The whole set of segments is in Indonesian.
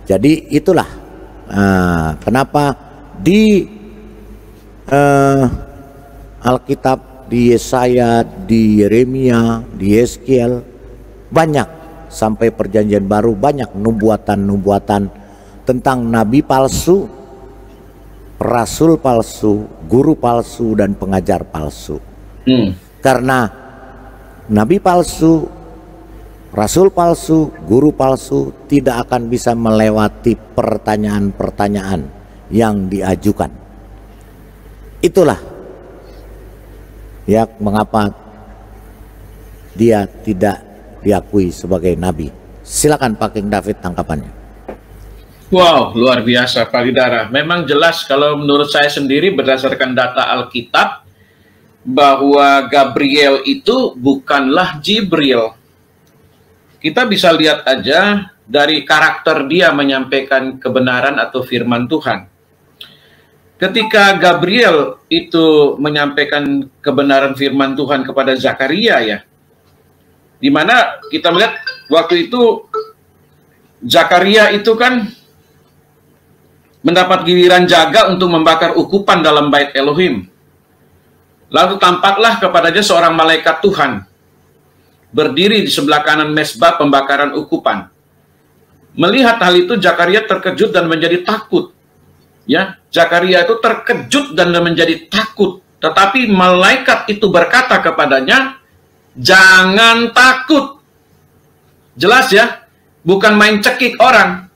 Jadi itulah kenapa di Alkitab, di Yesaya, di Yeremia, di Yeskiel banyak, sampai perjanjian baru banyak nubuatan-nubuatan tentang nabi palsu, rasul palsu, guru palsu, dan pengajar palsu. Karena nabi palsu, rasul palsu, guru palsu tidak akan bisa melewati pertanyaan-pertanyaan yang diajukan. Itulah ya mengapa dia tidak diakui sebagai nabi. Silakan Pak King David tangkapannya. Wow, luar biasa Pak Lidara. Memang jelas kalau menurut saya sendiri berdasarkan data Alkitab bahwa Gabriel itu bukanlah Jibril. Kita bisa lihat aja dari karakter dia menyampaikan kebenaran atau firman Tuhan. Ketika Gabriel itu menyampaikan kebenaran firman Tuhan kepada Zakaria ya, di mana kita melihat waktu itu Zakaria itu kan mendapat giliran jaga untuk membakar ukupan dalam bait Elohim. Lalu tampaklah kepadanya seorang malaikat Tuhan berdiri di sebelah kanan mezbah pembakaran ukupan. Melihat hal itu Zakaria terkejut dan menjadi takut. Ya, Zakaria itu terkejut dan menjadi takut. Tetapi malaikat itu berkata kepadanya, jangan takut. Jelas ya, bukan main cekik orang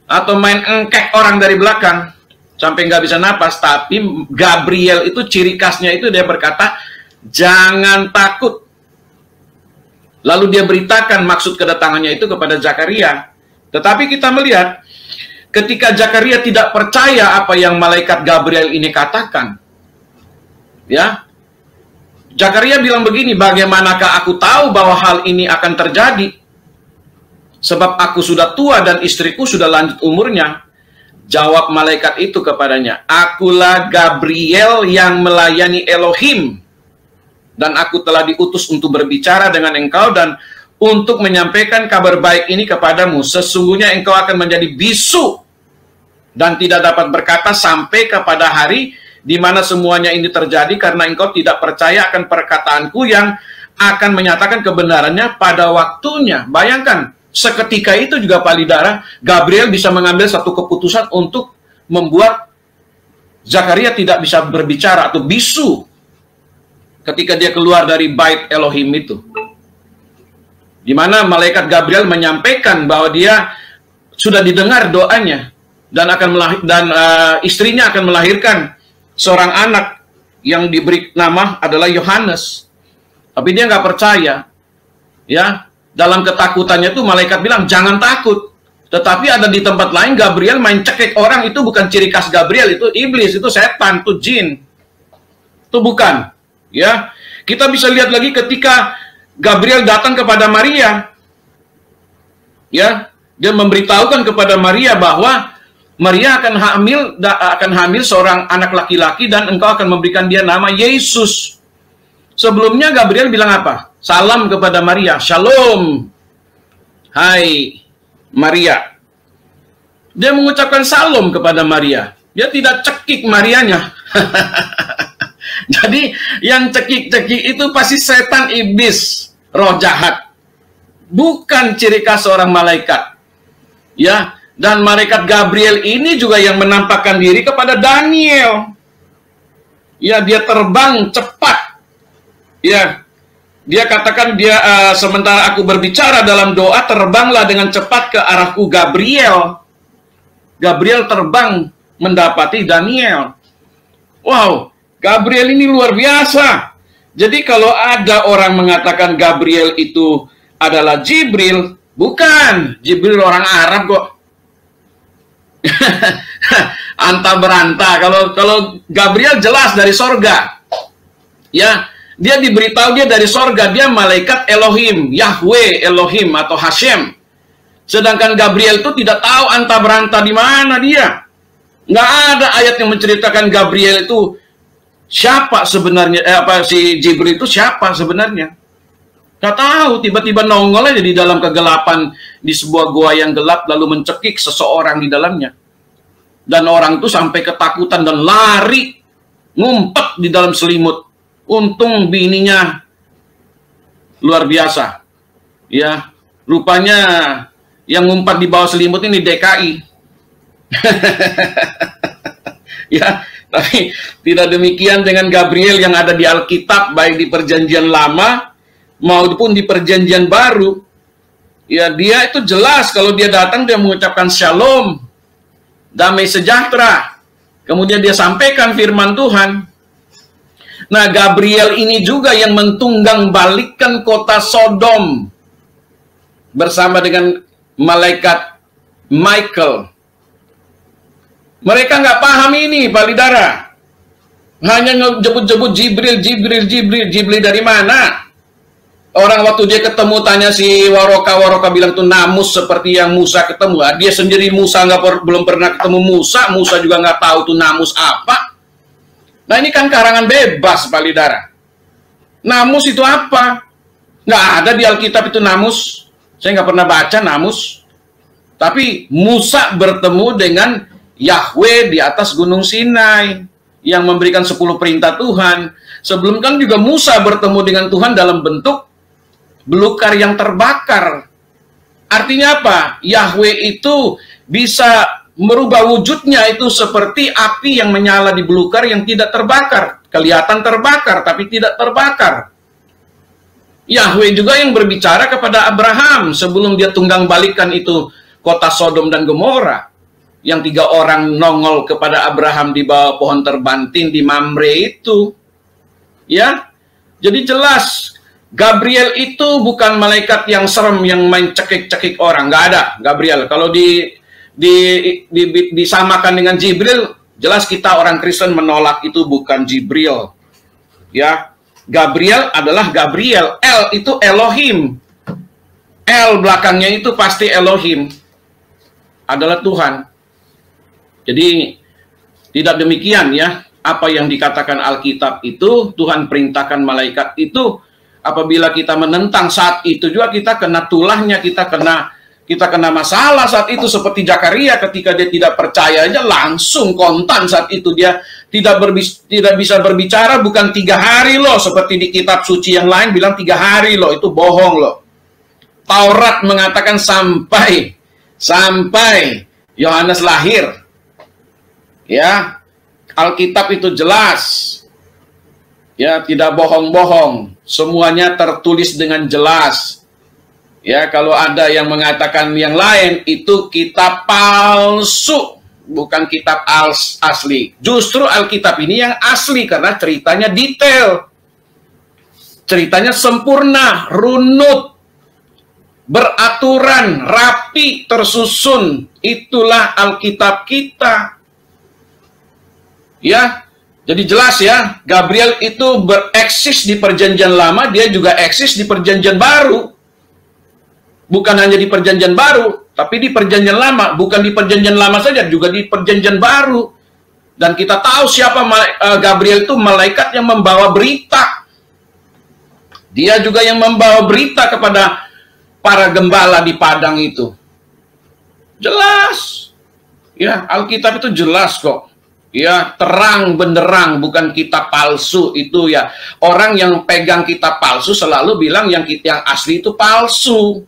atau main engkek orang dari belakang sampai nggak bisa napas. Tapi Gabriel itu ciri khasnya itu dia berkata, jangan takut. Lalu dia beritakan maksud kedatangannya itu kepada Zakaria. Tetapi kita melihat ketika Zakaria tidak percaya apa yang malaikat Gabriel ini katakan, ya, Zakaria bilang begini, bagaimanakah aku tahu bahwa hal ini akan terjadi? Sebab aku sudah tua dan istriku sudah lanjut umurnya. Jawab malaikat itu kepadanya, akulah Gabriel yang melayani Elohim, dan aku telah diutus untuk berbicara dengan engkau dan untuk menyampaikan kabar baik ini kepadamu. Sesungguhnya engkau akan menjadi bisu dan tidak dapat berkata sampai kepada hari di mana semuanya ini terjadi, karena engkau tidak percaya akan perkataanku yang akan menyatakan kebenarannya pada waktunya. Bayangkan, seketika itu juga Pak Lidara, Gabriel bisa mengambil satu keputusan untuk membuat Zakaria tidak bisa berbicara atau bisu ketika dia keluar dari bait Elohim itu. Di mana malaikat Gabriel menyampaikan bahwa dia sudah didengar doanya dan istrinya akan melahirkan seorang anak yang diberi nama adalah Yohanes. Tapi dia nggak percaya. Ya, dalam ketakutannya itu malaikat bilang jangan takut. Tetapi ada di tempat lain Gabriel main cekik orang, itu bukan ciri khas Gabriel, itu iblis, itu setan, itu jin. Itu bukan. Ya, kita bisa lihat lagi ketika Gabriel datang kepada Maria. Ya, dia memberitahukan kepada Maria bahwa Maria akan hamil seorang anak laki-laki dan engkau akan memberikan dia nama Yesus. Sebelumnya Gabriel bilang apa? Salam kepada Maria, Shalom. Hai Maria. Dia mengucapkan salam kepada Maria. Dia tidak cekik Marianya. Jadi yang cekik-cekik itu pasti setan, iblis, roh jahat. Bukan ciri khas seorang malaikat. Ya, dan malaikat Gabriel ini juga yang menampakkan diri kepada Daniel. Ya, dia terbang cepat. Ya, dia katakan sementara aku berbicara dalam doa, terbanglah dengan cepat ke arahku Gabriel. Gabriel terbang mendapati Daniel. Wow, Gabriel ini luar biasa. Jadi kalau ada orang mengatakan Gabriel itu adalah Jibril, bukan. Jibril orang Arab kok. Anta beranta. Kalau Gabriel jelas dari sorga. Ya, dia diberitahu dia dari sorga, dia malaikat Elohim, Yahweh Elohim atau Hashem. Sedangkan Gabriel itu tidak tahu anta beranta di mana dia. Nggak ada ayat yang menceritakan Gabriel itu siapa sebenarnya, si Jibril itu siapa sebenarnya. Gak tahu, tiba-tiba nongol aja di dalam kegelapan di sebuah gua yang gelap, lalu mencekik seseorang di dalamnya. Dan orang itu sampai ketakutan dan lari, ngumpet di dalam selimut. Untung bininya luar biasa. Ya, rupanya yang ngumpet di bawah selimut ini DKI. Ya, tapi tidak demikian dengan Gabriel yang ada di Alkitab, baik di Perjanjian Lama maupun di Perjanjian Baru. Ya, dia itu jelas kalau dia datang dia mengucapkan shalom, damai sejahtera. Kemudian dia sampaikan firman Tuhan. Nah, Gabriel ini juga yang mentunggang balikkan kota Sodom bersama dengan malaikat Michael. Mereka nggak paham ini, Pak Lidara. Hanya nyebut-nyebut Jibril dari mana? Orang waktu dia ketemu tanya si Waroka bilang tuh namus seperti yang Musa ketemu. Dia sendiri Musa belum pernah ketemu Musa juga nggak tahu tuh namus apa. Nah ini kan karangan bebas, Pak Lidara. Namus itu apa? Nggak ada di Alkitab itu namus. Saya nggak pernah baca namus. Tapi Musa bertemu dengan Yahweh di atas Gunung Sinai yang memberikan 10 perintah Tuhan. Sebelum kan juga Musa bertemu dengan Tuhan dalam bentuk belukar yang terbakar. Artinya apa? Yahweh itu bisa merubah wujudnya itu seperti api yang menyala di belukar yang tidak terbakar. Kelihatan terbakar tapi tidak terbakar. Yahweh juga yang berbicara kepada Abraham sebelum dia tunggang balikan itu kota Sodom dan Gomora. Yang 3 orang nongol kepada Abraham di bawah pohon terbanting di Mamre itu. Ya, jadi jelas Gabriel itu bukan malaikat yang serem yang main cekik-cekik orang, nggak ada Gabriel. Kalau disamakan dengan Jibril, jelas kita orang Kristen menolak itu bukan Jibril. Ya, Gabriel adalah Gabriel. El itu Elohim. El belakangnya itu pasti Elohim. Adalah Tuhan. Jadi tidak demikian ya. Apa yang dikatakan Alkitab itu, Tuhan perintahkan malaikat itu. Apabila kita menentang saat itu juga kita kena tulahnya, kita kena masalah saat itu seperti Zakaria ketika dia tidak percaya aja langsung kontan saat itu dia tidak bisa berbicara bukan 3 hari loh seperti di kitab suci yang lain bilang 3 hari loh, itu bohong loh. Taurat mengatakan sampai Yohanes lahir. Ya, Alkitab itu jelas. Ya, tidak bohong-bohong. Semuanya tertulis dengan jelas. Ya, kalau ada yang mengatakan yang lain, itu kitab palsu, bukan kitab asli. Justru Alkitab ini yang asli, karena ceritanya detail. Ceritanya sempurna, runut, beraturan, rapi, tersusun. Itulah Alkitab kita. Ya, jadi jelas ya, Gabriel itu bereksis di Perjanjian Lama, dia juga eksis di Perjanjian Baru. Bukan hanya di Perjanjian Baru, tapi di Perjanjian Lama. Bukan di Perjanjian Lama saja, juga di Perjanjian Baru. Dan kita tahu siapa Gabriel itu, malaikat yang membawa berita. Dia juga yang membawa berita kepada para gembala di padang itu. Jelas. Ya, Alkitab itu jelas kok. Ya, terang benderang, bukan kitab palsu itu ya. Orang yang pegang kitab palsu selalu bilang yang asli itu palsu.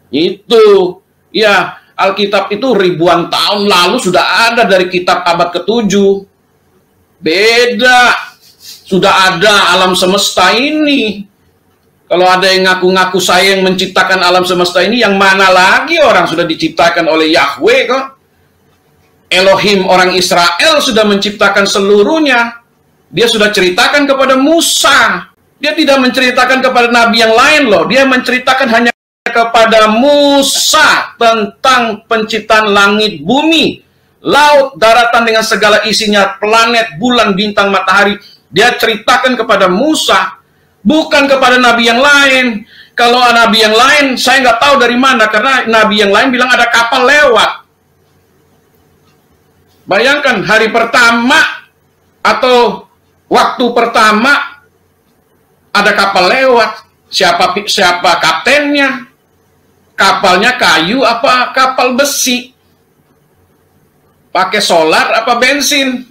Itu. Ya, Alkitab itu ribuan tahun lalu sudah ada dari kitab abad ke-7. Beda. Sudah ada alam semesta ini. Kalau ada yang ngaku-ngaku saya yang menciptakan alam semesta ini, yang mana lagi orang sudah diciptakan oleh Yahweh kok? Elohim orang Israel sudah menciptakan seluruhnya. Dia sudah ceritakan kepada Musa. Dia tidak menceritakan kepada nabi yang lain loh. Dia menceritakan hanya kepada Musa tentang penciptaan langit, bumi, laut, daratan dengan segala isinya, planet, bulan, bintang, matahari. Dia ceritakan kepada Musa, bukan kepada nabi yang lain. Kalau nabi yang lain, saya nggak tahu dari mana, karena nabi yang lain bilang ada kapal lewat. Bayangkan hari pertama atau waktu pertama ada kapal lewat. Siapa kaptennya? Kapalnya kayu apa kapal besi? Pakai solar apa bensin?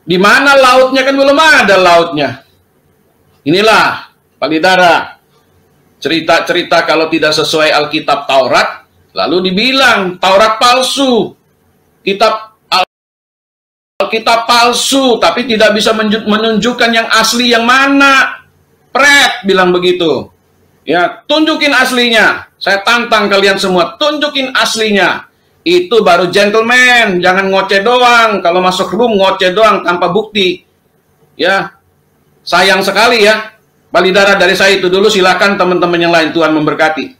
Di mana lautnya? Kan belum ada lautnya. Inilah Palidara, cerita-cerita kalau tidak sesuai Alkitab Taurat, lalu dibilang Taurat palsu, Alkitab palsu, tapi tidak bisa menunjukkan yang asli yang mana. Pret bilang begitu. Ya, tunjukin aslinya. Saya tantang kalian semua, tunjukin aslinya. Itu baru gentleman, jangan ngoceh doang. Kalau masuk room ngoceh doang tanpa bukti. Ya, sayang sekali ya. Palidara dari saya itu dulu, silakan teman-teman yang lain, Tuhan memberkati.